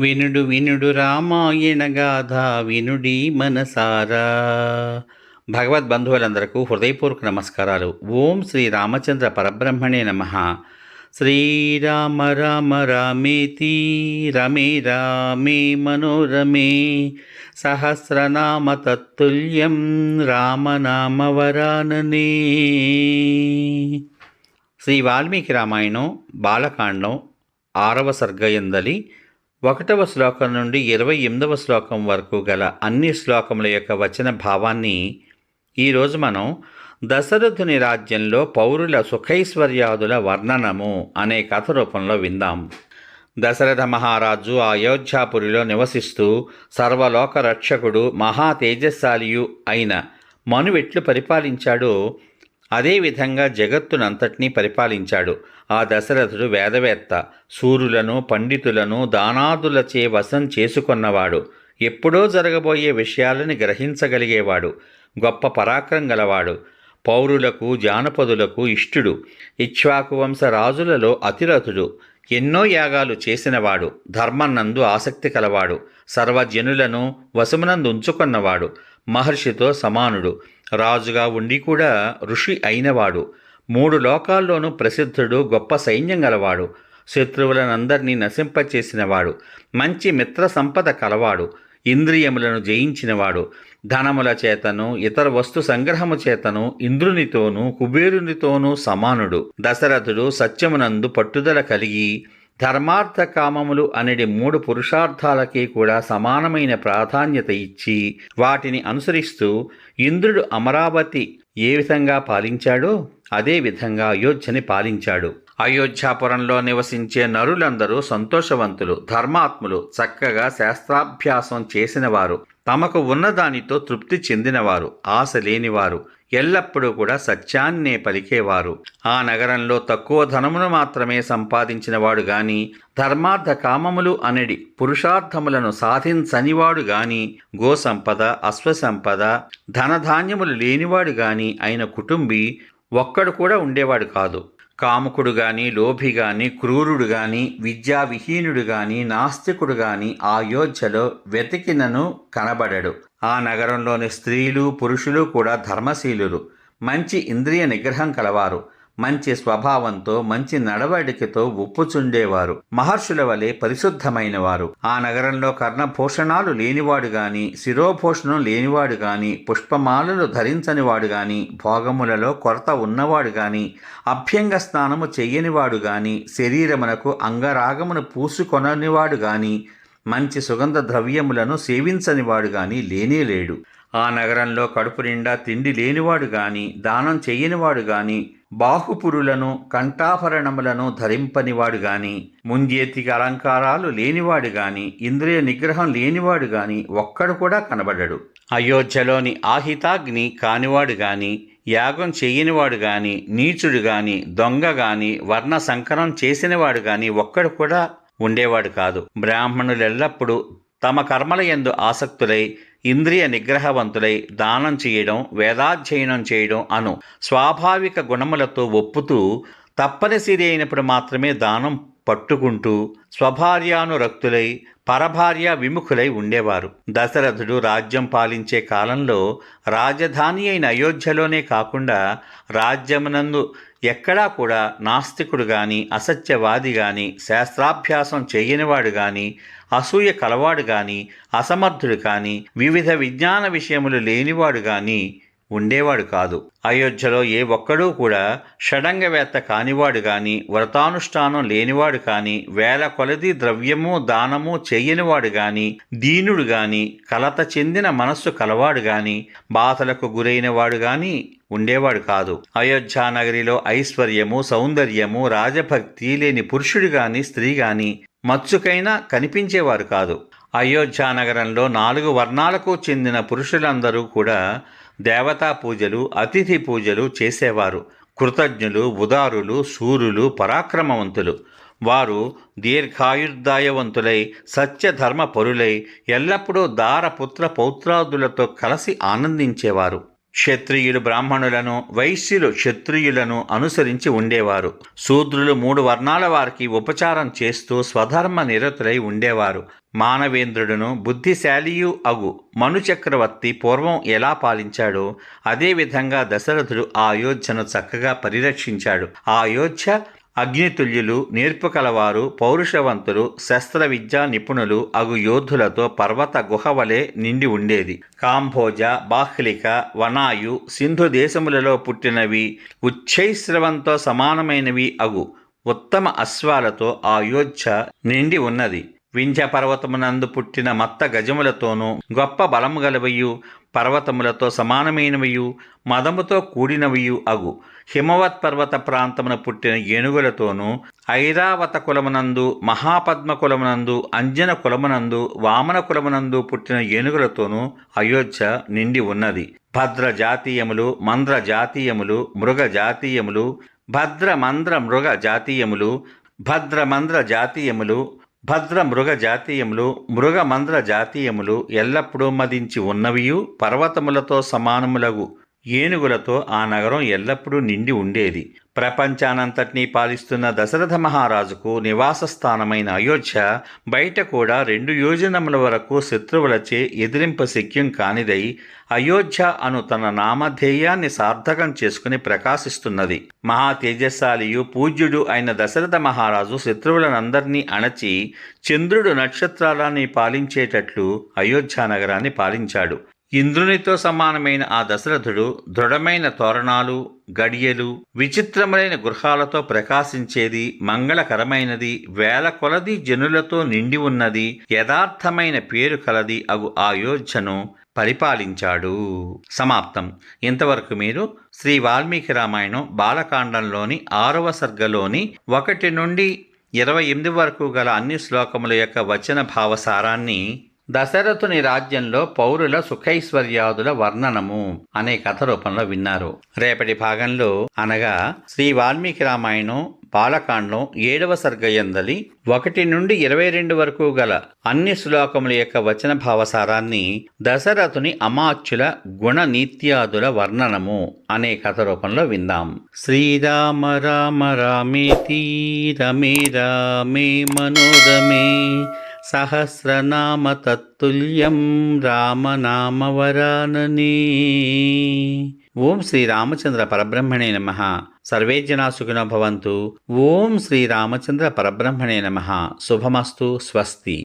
వినుడు వినుడు రామాయణ గాథ వినుడి మనసారా. భగవద్బంధువులందరకు హృదయపూర్వక నమస్కారాలు. ఓం శ్రీ రామచంద్ర పరబ్రహ్మణే నమః. శ్రీరామ రామ రామేతి రమే రామే మనోరమే సహస్రనామ తత్తుల్యం రామనామ వరాననే. శ్రీ వాల్మీకి రామాయణం బాలకాండం 6వ సర్గయందలి 1వ శ్లోకం నుండి 28వ శ్లోకం వరకు గల అన్ని శ్లోకముల యొక్క వచన భావాన్ని ఈరోజు మనం దశరథుని రాజ్యంలో పౌరుల సుఖైశ్వర్యాదుల వర్ణనము అనే కథ రూపంలో విందాం. దశరథ మహారాజు అయోధ్యాపురిలో నివసిస్తూ సర్వలోక రక్షకుడు మహా తేజస్శాలియు అయిన మనువెట్లు పరిపాలించాడో అదేవిధంగా జగత్తునంతటినీ పరిపాలించాడు. ఆ దశరథుడు వేదవేత్త, సూరులను పండితులను దానాదులచే వశం చేసుకొన్నవాడు, ఎప్పుడో జరగబోయే విషయాలను గ్రహించగలిగేవాడు, గొప్ప పరాక్రమం గలవాడు, పౌరులకు జానపదులకు ఇష్టుడు, ఇక్ష్వాకు వంశ రాజులలో అతిరథుడు, ఎన్నో యాగాలు చేసినవాడు, ధర్మనందు ఆసక్తి కలవాడు, సర్వజనులను వశమునందు ఉంచుకొన్నవాడు, మహర్షితో సమానుడు, రాజుగా ఉండి కూడా ఋషి అయినవాడు, 3 లోకాల్లోనూ ప్రసిద్ధుడు, గొప్ప సైన్యం గలవాడు, శత్రువులనందరినీ నశింపచేసినవాడు, మంచి మిత్ర సంపద కలవాడు, ఇంద్రియములను జయించినవాడు, ధనముల చేతను ఇతర వస్తు సంగ్రహము చేతను ఇంద్రునితోనూ కుబేరునితోనూ సమానుడు. దశరథుడు సత్యమునందు పట్టుదల కలిగి ధర్మార్థ కామములు అనేది 3 పురుషార్థాలకి కూడా సమానమైన ప్రాధాన్యత ఇచ్చి వాటిని అనుసరిస్తూ ఇంద్రుడు అమరావతి ఏ విధంగా పాలించాడో అదే విధంగా అయోధ్యని పాలించాడు. అయోధ్యాపురంలో నివసించే నరులందరూ సంతోషవంతులు, ధర్మాత్ములు, చక్కగా శాస్త్రాభ్యాసం చేసినవారు, తమకు ఉన్నదానితో తృప్తి చెందినవారు, ఆశ లేనివారు, ఎల్లప్పుడూ కూడా సత్యాన్నే పలికేవారు. ఆ నగరంలో తక్కువ ధనమును మాత్రమే సంపాదించినవాడు గాని, ధర్మార్థ కామములు అనడి పురుషార్థములను సాధించనివాడు గాని, గోసంపద, అశ్వసంపద, ధనధాన్యములు లేనివాడు గాని అయిన కుటుంబి ఒక్కడు కూడా ఉండేవాడు కాదు. కాముకుడు గాని, లోభి గాని, క్రూరుడు గాని, విద్యావిహీనుడు గాని, నాస్తికుడు గాని అయోధ్యలో వెతికినను కనబడడు. ఆ నగరంలోని స్త్రీలు పురుషులు కూడా ధర్మశీలులు, మంచి ఇంద్రియ నిగ్రహం కలవారు, మంచి స్వభావంతో మంచి నడవడికతో ఒప్పుచుండేవారు, మహర్షుల వలె పరిశుద్ధమైన వారు. ఆ నగరంలో కర్ణభూషణాలు లేనివాడు గాని, శిరోభూషణం లేనివాడు గాని, పుష్పమాలలు ధరించనివాడు గాని, భోగములలో కొరత ఉన్నవాడు గాని, అభ్యంగ స్నానము చెయ్యనివాడు గాని, శరీరమునకు అంగరాగమును పూసుకొననివాడు గాని, మంచి సుగంధ ద్రవ్యములను సేవించనివాడు గాని లేనేలేడు. ఆ నగరంలో కడుపు నిండా తిండి లేనివాడు గాని, దానం చెయ్యనివాడు గాని, బాహుపురులను కంఠాభరణములను ధరింపనివాడు గాని, ముంజేతికి అలంకారాలు లేనివాడు గాని, ఇంద్రియ నిగ్రహం లేనివాడు గాని ఒక్కడు కూడా కనబడడు. అయోధ్యలోని ఆహితాగ్ని కానివాడు గాని, యాగం చెయ్యనివాడు గాని, నీచుడు గాని, దొంగ గాని, వర్ణ సంకరం చేసినవాడు గాని ఒక్కడు కూడా ఉండేవాడు కాదు. బ్రాహ్మణులెల్లప్పుడూ తమ కర్మల యందు ఆసక్తులై ఇంద్రియ నిగ్రహవంతులై దానం చేయడం, వేదాధ్యయనం చేయడం అను స్వాభావిక గుణములతో ఒప్పుతూ తప్పనిసరి అయినప్పుడు మాత్రమే దానం పట్టుకుంటూ స్వభార్యానురక్తులై పరభార్య విముఖులై ఉండేవారు. దశరథుడు రాజ్యం పాలించే కాలంలో రాజధాని అయిన అయోధ్యలోనే కాకుండా రాజ్యమునందు ఎక్కడా కూడా నాస్తికుడు గాని, అసత్యవాది గాని, శాస్త్రాభ్యాసం చేయనివాడు గాని, అసూయ కలవాడు గాని, అసమర్థుడు కాని, వివిధ విజ్ఞాన విషయములు లేనివాడు గాని ఉండేవాడు కాదు. అయోధ్యలో ఏ ఒక్కడూ కూడా షడంగవేత్త కానివాడు గాని, వ్రతానుష్ఠానం లేనివాడు కాని, వేల కొలది ద్రవ్యము దానము చెయ్యనివాడు గాని, దీనుడు గాని, కలత చెందిన మనస్సు కలవాడు గాని, బాధలకు గురైనవాడు గాని ఉండేవాడు కాదు. అయోధ్యానగరిలో ఐశ్వర్యము, సౌందర్యము, రాజభక్తి లేని పురుషుడు గాని, స్త్రీ గాని మచ్చుకైనా కనిపించేవారు కాదు. అయోధ్యానగరంలో 4 వర్ణాలకు చెందిన పురుషులందరూ కూడా దేవతా పూజలు, అతిథి పూజలు చేసేవారు. కృతజ్ఞులు, ఉదారులు, శూరులు, పరాక్రమవంతులు. వారు దీర్ఘాయుర్దాయవంతులై సత్యధర్మ పరులై ఎల్లప్పుడూ దారపుత్ర పౌత్రాదులతో కలిసి ఆనందించేవారు. క్షత్రియులు బ్రాహ్మణులను, వైశ్యులు క్షత్రియులను అనుసరించి ఉండేవారు. శూద్రులు 3 వర్ణాల వారికి ఉపచారం చేస్తూ స్వధర్మ నిరతులై ఉండేవారు. మానవేంద్రుడును బుద్ధిశాలియు అగు మనుచక్రవర్తి పూర్వం ఎలా పాలించాడో అదేవిధంగా దశరథుడు ఆ అయోధ్యను చక్కగా పరిరక్షించాడు. ఆ అయోధ్య అగ్నితుల్యులు, నేర్పు కలవారు, పౌరుషవంతులు, శస్త్ర విద్యా నిపుణులు అగు యోధులతో పర్వత గుహవలే నిండి ఉండేది. కాంభోజ, బాహ్లిక, వనాయు, సింధు దేశములలో పుట్టినవి, ఉచ్చైశ్రవంతో సమానమైనవి అగు ఉత్తమ అశ్వాలతో ఆ అయోధ్య నిండి ఉన్నది. వింధ్య పర్వతమునందు పుట్టిన మత్త గజములతోనూ, గొప్ప బలము గలవయు, పర్వతములతో సమానమైనవియు, మదముతో కూడినవియు అగు హిమవత్ పర్వత ప్రాంతమున పుట్టిన ఏనుగులతోనూ, ఐరావత కులమునందు, మహాపద్మ కులమునందు, అంజన కులమునందు, వామన కులమునందు పుట్టిన ఏనుగులతోనూ అయోధ్య నిండి ఉన్నది. భద్ర జాతీయములు, మంద్ర జాతీయములు, మృగ జాతీయములు, భద్రమంద్ర మృగ జాతీయములు, భద్రమంద్ర జాతీయములు, భద్ర మృగ జాతీయములు, మృగమంద్ర జాతీయములు ఎల్లప్పుడూ మదించి ఉన్నవియు, పర్వతములతో సమానములగు ఏనుగులతో ఆ నగరం ఎల్లప్పుడూ నిండి ఉండేది. ప్రపంచానంతటినీ పాలిస్తున్న దశరథ మహారాజుకు నివాస స్థానమైన అయోధ్య బయట కూడా 2 యోజనముల వరకు శత్రువులచే ఎదిరింప శక్యం కానిదై అయోధ్య అను తన నామధేయాన్ని సార్థకం చేసుకుని ప్రకాశిస్తున్నది. మహా తేజస్శాలియు పూజ్యుడు అయిన దశరథ మహారాజు శత్రువులనందరినీ అణచి చంద్రుడు నక్షత్రాలని పాలించేటట్లు అయోధ్య నగరాన్ని పాలించాడు. ఇంద్రునితో సమానమైన ఆ దశరథుడు దృఢమైన తోరణాలు, గడియలు, విచిత్రములైన గృహాలతో ప్రకాశించేది, మంగళకరమైనది, వేల కొలది జనులతో నిండి ఉన్నది, యథార్థమైన పేరు కలది అగు ఆ అయోధ్యను పరిపాలించాడు. సమాప్తం. ఇంతవరకు మీరు శ్రీ వాల్మీకి రామాయణం బాలకాండంలోని 6వ సర్గలోని 1 నుండి 28 వరకు గల అన్ని శ్లోకముల యొక్క వచన భావసారాన్ని, దశరథుని రాజ్యంలో పౌరుల సుఖైశ్వర్యాదుల వర్ణనము అనే కథ రూపంలో విన్నారు. రేపటి భాగంలో అనగా శ్రీ వాల్మీకి రామాయణం బాలకాండం 7వ సర్గయందలి 1 నుండి 22 వరకు గల అన్ని శ్లోకముల యొక్క వచన భావసారాన్ని, దశరథుని అమాత్యుల గుణనీత్యాదుల వర్ణనము అనే కథ రూపంలో విందాం. శ్రీరామ రామ రామేతి రమే రామే మనోరమే సహస్రనామ తత్తుల్యం రామనామవరాననే. ఓం శ్రీ రామచంద్ర పరబ్రహ్మణే నమః. సర్వే జనా సుఖినో భవంతు. ఓం శ్రీ రామచంద్ర పరబ్రహ్మణే నమః. శుభమస్తు. స్వస్తి.